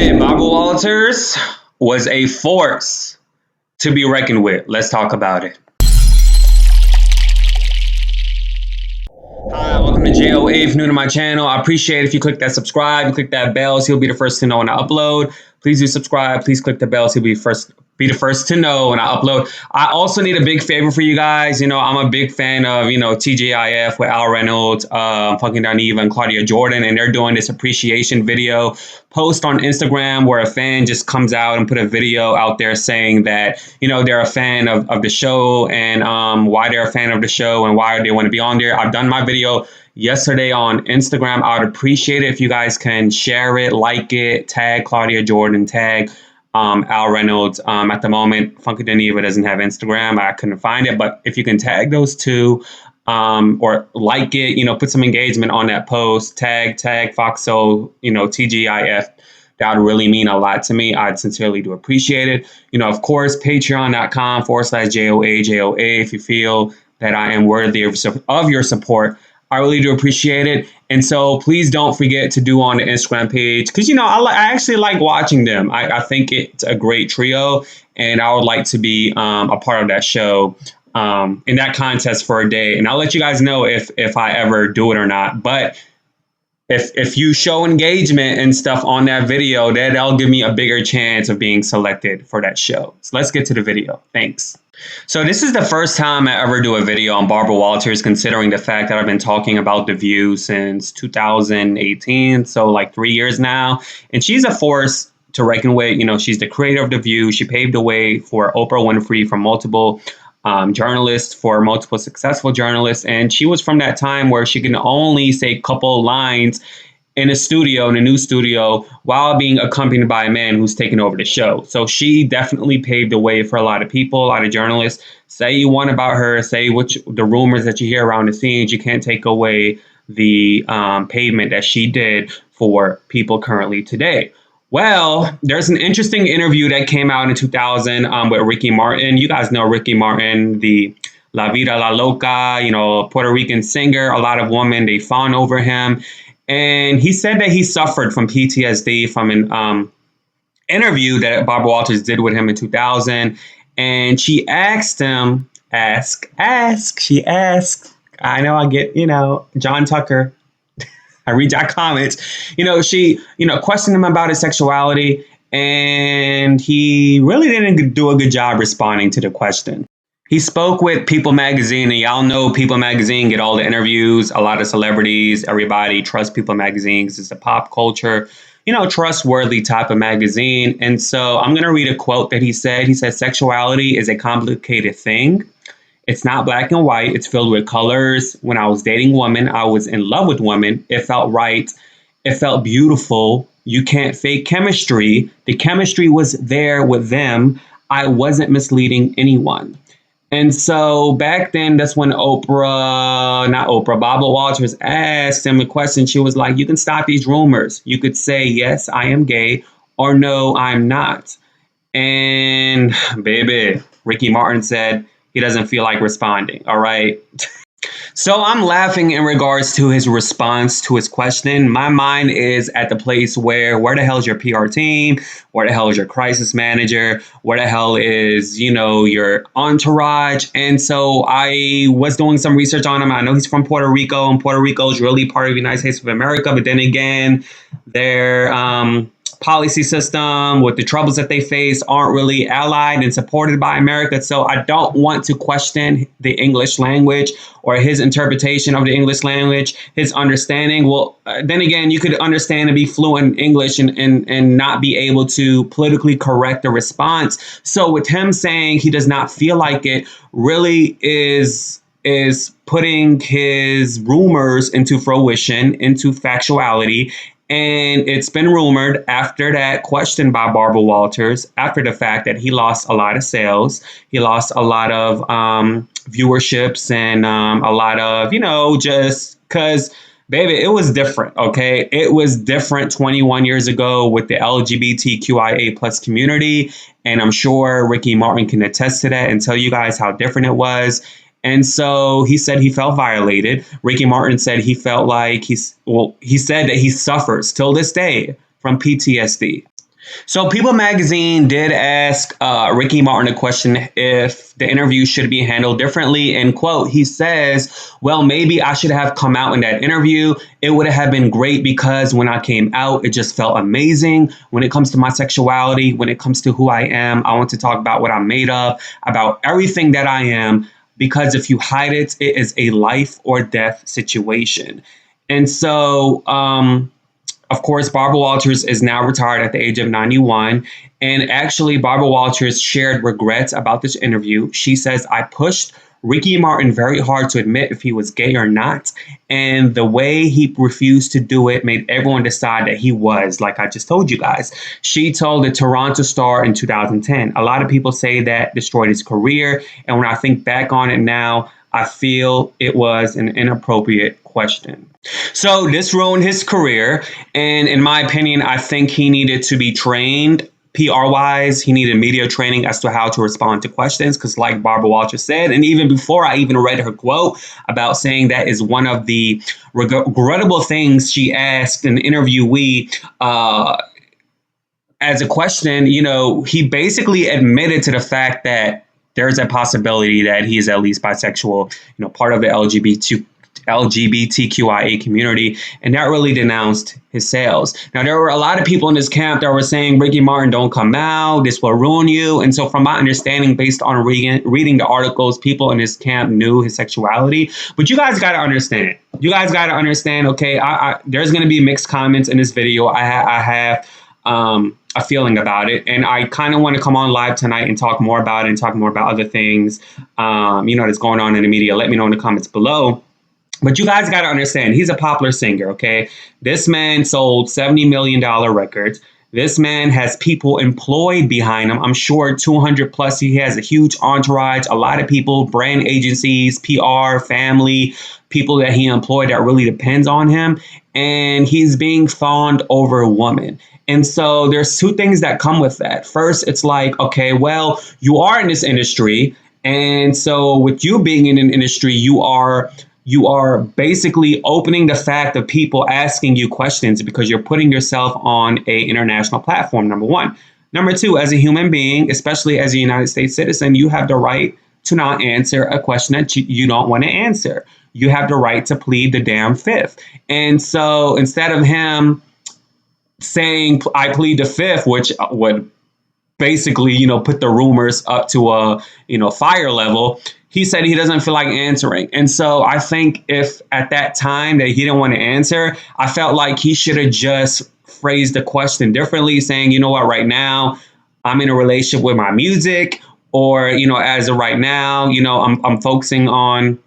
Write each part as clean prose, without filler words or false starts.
Baby, Barbara Walters was a force to be reckoned with. Let's talk about it. Hi, welcome to JOA. If you're new to my channel, I appreciate it if you click that subscribe, you click that bell, so you'll be the first to know when I upload. Please do subscribe. Please click the bell so you'll be the first to know when I upload. I also need a big favor for you guys. You know, I'm a big fan of, TGIF with Al Reynolds, Funky Darneva, and Claudia Jordan, and they're doing this appreciation video post on Instagram where a fan just comes out and put a video out there saying that, they're a fan of the show and why they're a fan of the show and why they want to be on there. I've done my video yesterday on Instagram. I would appreciate it if you guys can share it, like it, tag Claudia Jordan, tag Al Reynolds. At the moment, Funky Darneva doesn't have Instagram. I couldn't find it, but if you can tag those two or like it, put some engagement on that post, tag Foxo, TGIF. That would really mean a lot to me. I'd sincerely do appreciate it. Of course, patreon.com/JOA if you feel that I am worthy of your support. I really do appreciate it. And so please don't forget to do on the Instagram page because, I actually like watching them. I think it's a great trio and I would like to be a part of that show in that contest for a day. And I'll let you guys know if I ever do it or not. But if you show engagement and stuff on that video, that'll give me a bigger chance of being selected for that show. So let's get to the video. Thanks. So this is the first time I ever do a video on Barbara Walters, considering the fact that I've been talking about The View since 2018, so like 3 years now. And she's a force to reckon with. She's the creator of The View. She paved the way for Oprah Winfrey, for multiple journalists, for multiple successful journalists. And she was from that time where she can only say a couple lines in a new studio, while being accompanied by a man who's taken over the show. So she definitely paved the way for a lot of people, a lot of journalists. Say you want about her, say the rumors that you hear around the scenes, you can't take away the pavement that she did for people currently today. Well, there's an interesting interview that came out in 2000 with Ricky Martin. You guys know Ricky Martin, the La Vida La Loca, Puerto Rican singer. A lot of women, they fawn over him. And he said that he suffered from PTSD from an interview that Barbara Walters did with him in 2000. And she asked him, she asked, I know I get, John Tucker, I read your comments, she, questioned him about his sexuality. And he really didn't do a good job responding to the question. He spoke with People Magazine, and y'all know People Magazine get all the interviews, a lot of celebrities, everybody trusts People Magazine because it's a pop culture, trustworthy type of magazine. And so I'm going to read a quote that he said. He said, "Sexuality is a complicated thing. It's not black and white. It's filled with colors. When I was dating women, I was in love with women. It felt right. It felt beautiful. You can't fake chemistry. The chemistry was there with them. I wasn't misleading anyone." And so back then, that's when Barbara Walters asked him a question. She was like, you can stop these rumors. You could say, yes, I am gay, or no, I'm not. And baby, Ricky Martin said he doesn't feel like responding. All right. So I'm laughing in regards to his response to his question. My mind is at the place where the hell is your PR team? Where the hell is your crisis manager? Where the hell is, your entourage? And so I was doing some research on him. I know he's from Puerto Rico, and Puerto Rico is really part of the United States of America. But then again, their policy system with the troubles that they face aren't really allied and supported by America. So I don't want to question the English language or his interpretation of the English language, his understanding. Well, then again, you could understand and be fluent in English and not be able to politically correct a response. So with him saying he does not feel like it really is putting his rumors into fruition, into factuality. And it's been rumored after that question by Barbara Walters, after the fact, that he lost a lot of sales. He lost a lot of viewerships and a lot of, just because, baby, it was different. OK, it was different 21 years ago with the LGBTQIA plus community. And I'm sure Ricky Martin can attest to that and tell you guys how different it was. And so he said he felt violated. Ricky Martin said he felt like he said that he suffers till this day from PTSD. So, People Magazine did ask Ricky Martin a question if the interview should be handled differently. And quote, he says, "Well, maybe I should have come out in that interview. It would have been great because when I came out, it just felt amazing. When it comes to my sexuality, when it comes to who I am, I want to talk about what I'm made of, about everything that I am. Because if you hide it, it is a life or death situation." And so, of course, Barbara Walters is now retired at the age of 91. And actually, Barbara Walters shared regrets about this interview. She says, "I pushed Ricky Martin very hard to admit if he was gay or not. And the way he refused to do it made everyone decide that he was, like I just told you guys." She told the Toronto Star in 2010. "A lot of people say that destroyed his career. And when I think back on it now, I feel it was an inappropriate question." So this ruined his career. And in my opinion, I think he needed to be trained PR wise. He needed media training as to how to respond to questions. Because, like Barbara Walters said, and even before I even read her quote about saying that is one of the regrettable things she asked an interviewee as a question, he basically admitted to the fact that there's a possibility that he is at least bisexual, part of the LGBTQIA community, and that really denounced his sales. Now, there were a lot of people in this camp that were saying, "Ricky Martin, don't come out, this will ruin you." And so from my understanding, based on reading the articles, people in this camp knew his sexuality. But you guys got to understand. Okay, there's going to be mixed comments in this video. I have a feeling about it, and I kind of want to come on live tonight and talk more about it and talk more about other things, that's going on in the media. Let me know in the comments below. But you guys got to understand, he's a popular singer, okay? This man sold $70 million records. This man has people employed behind him. I'm sure 200 plus. He has a huge entourage, a lot of people, brand agencies, PR, family, people that he employed that really depends on him. And he's being fawned over a woman. And so there's two things that come with that. First, it's like, okay, well, you are in this industry. And so with you being in an industry, you are basically opening the fact of people asking you questions because you're putting yourself on a international platform, number one. Number two, as a human being, especially as a United States citizen, you have the right to not answer a question that you don't want to answer. You have the right to plead the damn fifth. And so instead of him saying, "I plead the fifth," which would basically, put the rumors up to a, fire level, he said he doesn't feel like answering. And so I think if at that time that he didn't want to answer, I felt like he should have just phrased the question differently, saying, "You know what, right now I'm in a relationship with my music," or, "As of right now, I'm focusing on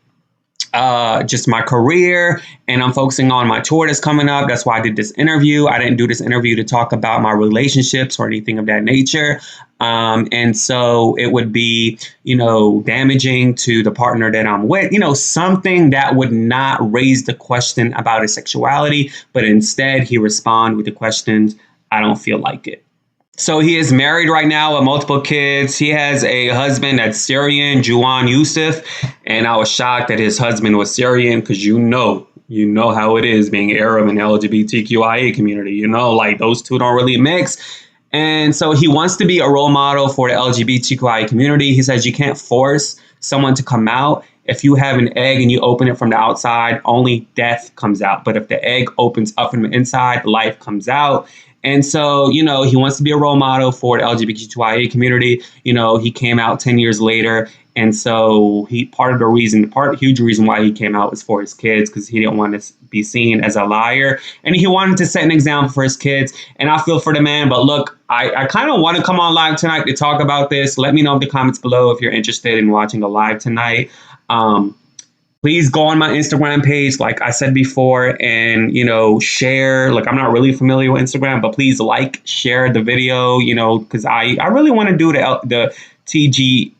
just my career, and I'm focusing on my tour that's coming up. That's why I did this interview. I didn't do this interview to talk about my relationships or anything of that nature." And so it would be, damaging to the partner that I'm with, something that would not raise the question about his sexuality, but instead he responded with the questions, "I don't feel like it." So he is married right now with multiple kids. He has a husband that's Syrian, Juwan Yusuf, and I was shocked that his husband was Syrian because you know how it is being Arab in the LGBTQIA community. Like those two don't really mix. And so he wants to be a role model for the LGBTQIA community. He says you can't force someone to come out. If you have an egg and you open it from the outside, only death comes out. But if the egg opens up from the inside, life comes out. And so, he wants to be a role model for the LGBTQIA community. He came out 10 years later. And so huge reason why he came out was for his kids, because he didn't want to be seen as a liar. And he wanted to set an example for his kids. And I feel for the man. But look, I kind of want to come on live tonight to talk about this. Let me know in the comments below if you're interested in watching a live tonight. Please go on my Instagram page, like I said before, and, share. Like, I'm not really familiar with Instagram, but please share the video, because I really want to do the TGIF,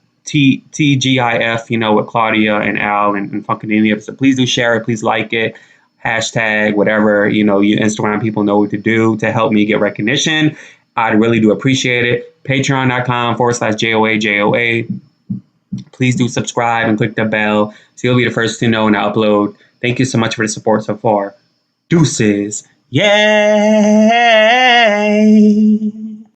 with Claudia and Al and Funkademia. So please do share it. Please like it. Hashtag whatever, you Instagram people know what to do to help me get recognition. I'd really do appreciate it. Patreon.com/JOAJOA. Please do subscribe and click the bell so you'll be the first to know when I upload. Thank you so much for the support so far. Deuces. Yay!